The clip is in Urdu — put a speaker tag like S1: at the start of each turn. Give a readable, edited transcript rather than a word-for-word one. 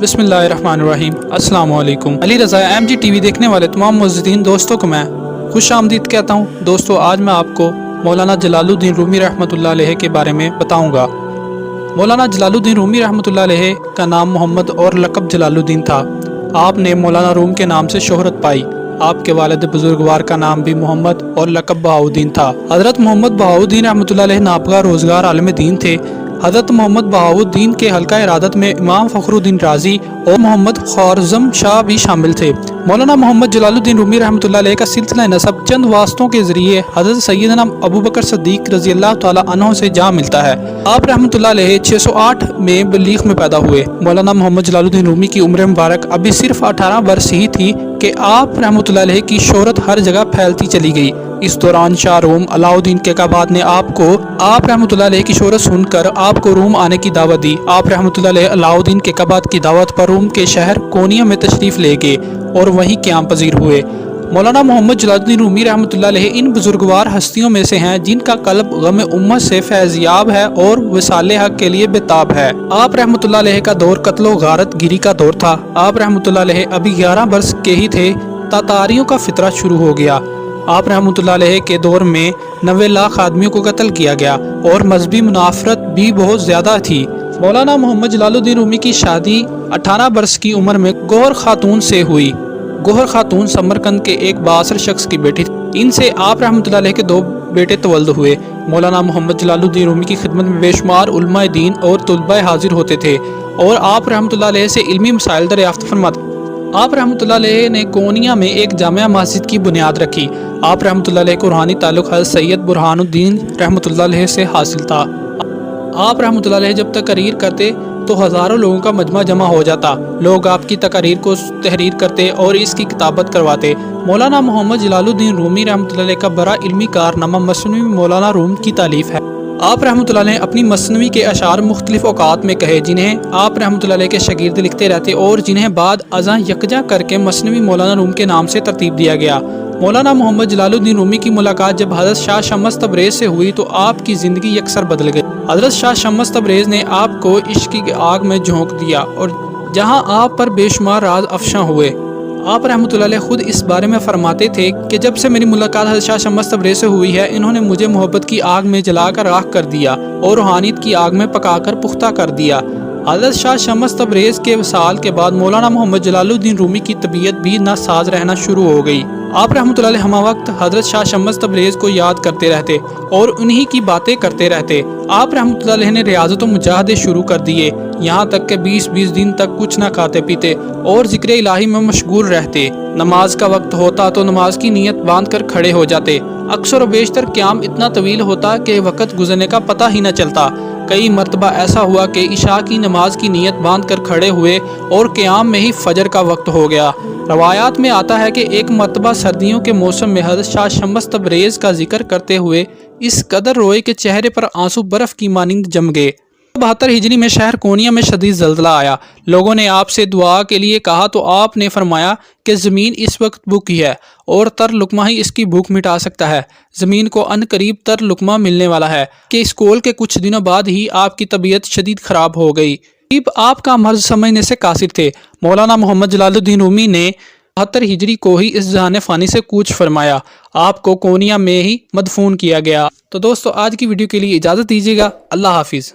S1: بسم اللہ الرحمن الرحیم۔ السلام علیکم۔ Ali Raza M G T V دیکھنے والے تمام معززین دوستوں کو میں خوش آمدید کہتا ہوں۔ دوستو، آج میں آپ کو مولانا جلال الدین رومی رحمۃ اللہ علیہ کے بارے میں بتاؤں گا۔ مولانا جلال الدین رومی رحمۃ اللہ علیہ کا نام محمد اور لقب جلال الدین تھا۔ آپ نے مولانا روم کے نام سے شہرت پائی۔ آپ کے والد بزرگوار کا نام بھی محمد اور لقب بہاؤالدین تھا۔ حضرت محمد بہاؤالدین رحمۃ اللہ علیہ نابغہ روزگار عالم دین تھے۔ حضرت محمد بہاؤالدین کے حلقہ ارادت میں امام فخر الدین رازی اور محمد خوارزم شاہ بھی شامل تھے۔ مولانا محمد جلال الدین رومی رحمۃ اللہ علیہ کا سلسلہ نسب چند واسطوں کے ذریعے حضرت سیدنا ابوبکر صدیق رضی اللہ تعالی عنہ سے جا ملتا ہے۔ آپ رحمۃ اللہ علیہ 608 میں بلیغ میں پیدا ہوئے۔ مولانا محمد جلال الدین رومی کی عمر مبارک ابھی صرف 18 برس ہی تھی کہ آپ رحمۃ اللہ علیہ کی شہرت ہر جگہ پھیلتی چلی گئی۔ اس دوران شاہ روم علاء الدین کیقباد نے آپ رحمۃ اللہ علیہ کی شہرت سن کر آپ کو روم آنے کی دعوت دی۔ آپ رحمۃ اللہ علیہ علاء الدین کیقباد کی دعوت پر روم کے شہر کونیا میں تشریف لے گئے اور وہیں قیام پذیر ہوئے۔ مولانا محمد جلال الدین رومی رحمۃ اللہ علیہ ان بزرگوار ہستیوں میں سے ہیں جن کا قلب غم امت سے فیضیاب ہے اور وصال حق کے لیے بےتاب ہے۔ آپ رحمۃ اللہ علیہ کا دور قتل و غارت گیری کا دور تھا۔ آپ رحمۃ اللہ علیہ ابھی 11 برس کے ہی تھے، تاتاریوں کا فطرہ شروع ہو گیا۔ آپ رحمۃ اللہ علیہ کے دور میں 90 لاکھ آدمیوں کو قتل کیا گیا اور مذہبی منافرت بھی بہت زیادہ تھی۔ مولانا محمد جلال الدین رومی کی شادی 18 برس کی عمر میں گوہر خاتون سے ہوئی۔ گوہر خاتون سمرقند کے ایک بااثر شخص کی بیٹی تھی۔ ان سے آپ رحمۃ اللہ علیہ کے 2 بیٹے تولد ہوئے۔ مولانا محمد جلال الدین رومی کی خدمت میں بے شمار علماء دین اور طلباء حاضر ہوتے تھے اور آپ رحمۃ اللہ علیہ سے علمی مسائل دریافت فرماتے۔ آپ رحمۃ اللہ علیہ نے کونیا میں ایک جامع مسجد کی بنیاد رکھی۔ آپ رحمۃ اللہ علیہ کو روحانی تعلق حضرت سید برہان الدین رحمۃ اللہ علیہ سے حاصل تھا۔ آپ رحمۃ اللہ علیہ جب تقریر کرتے تو ہزاروں لوگوں کا مجمع جمع ہو جاتا۔ لوگ آپ کی تقاریر کو تحریر کرتے اور اس کی کتابت کرواتے۔ مولانا محمد جلال الدین رومی رحمۃ اللہ علیہ کا بڑا علمی کارنامہ مثنوی مولانا روم کی تالیف ہے۔ آپ رحمۃ اللہ علیہ نے اپنی مثنوی کے اشعار مختلف اوقات میں کہے، جنہیں آپ رحمۃ اللہ علیہ کے شاگرد لکھتے رہتے اور جنہیں بعد ازاں یکجا کر کے مثنوی مولانا روم کے نام سے ترتیب دیا گیا۔ مولانا محمد جلال الدین رومی کی ملاقات جب حضرت شاہ شمس تبریز سے ہوئی تو آپ کی زندگی یکسر بدل گئی۔ حضرت شاہ شمس تبریز نے آپ کو عشق کی آگ میں جھونک دیا اور جہاں آپ پر بے شمار راز افشاں ہوئے۔ آپ رحمۃ اللہ علیہ خود اس بارے میں فرماتے تھے کہ جب سے میری ملاقات حضرت شاہ شمس تبریز سے ہوئی ہے، انہوں نے مجھے محبت کی آگ میں جلا کر راکھ کر دیا اور روحانیت کی آگ میں پکا کر پختہ کر دیا۔ حضرت شاہ شمس تبریز کے وصال کے بعد مولانا محمد جلال الدین رومی کی طبیعت بھی ناساز رہنا شروع ہو گئی۔ آپ رحمۃ اللہ علیہ ہمہ وقت حضرت شاہ شمس تبریز کو یاد کرتے رہتے اور انہی کی باتیں کرتے رہتے۔ آپ رحمۃ اللہ علیہ نے ریاضت و مجاہدے شروع کر دیے، یہاں تک کہ 20 دن تک کچھ نہ کھاتے پیتے اور ذکر الہی میں مشغول رہتے۔ نماز کا وقت ہوتا تو نماز کی نیت باندھ کر کھڑے ہو جاتے۔ اکثر و بیشتر قیام اتنا طویل ہوتا کہ وقت گزرنے کا پتہ ہی نہ چلتا۔ کئی مرتبہ ایسا ہوا کہ عشاء کی نماز کی نیت باندھ کر کھڑے ہوئے اور قیام میں ہی فجر کا وقت ہو گیا۔ روایات میں آتا ہے کہ ایک مرتبہ سردیوں کے موسم میں حضرت شاہ شمس تبریز کا ذکر کرتے ہوئے اس قدر روئے کہ چہرے پر آنسو برف کی مانند جم گئے۔ 72 ہجری میں شہر کونیا میں شدید زلزلہ آیا۔ لوگوں نے آپ سے دعا کے لیے کہا تو آپ نے فرمایا کہ زمین اس وقت بھوکی ہے اور تر لقمہ ہی اس کی بھوک مٹا سکتا ہے۔ زمین کو ان قریب تر لقمہ ملنے والا ہے کہ اس قول کے کچھ دنوں بعد ہی آپ کی طبیعت شدید خراب ہو گئی۔ آپ کا مرض سمجھنے سے قاصر تھے۔ مولانا محمد جلال الدین رومی نے 72 ہجری کو ہی اس جہان فانی سے کوچ فرمایا۔ آپ کو کونیا میں ہی مدفون کیا گیا۔ تو دوستو، آج کی ویڈیو کے لیے اجازت دیجیے گا۔ اللہ حافظ۔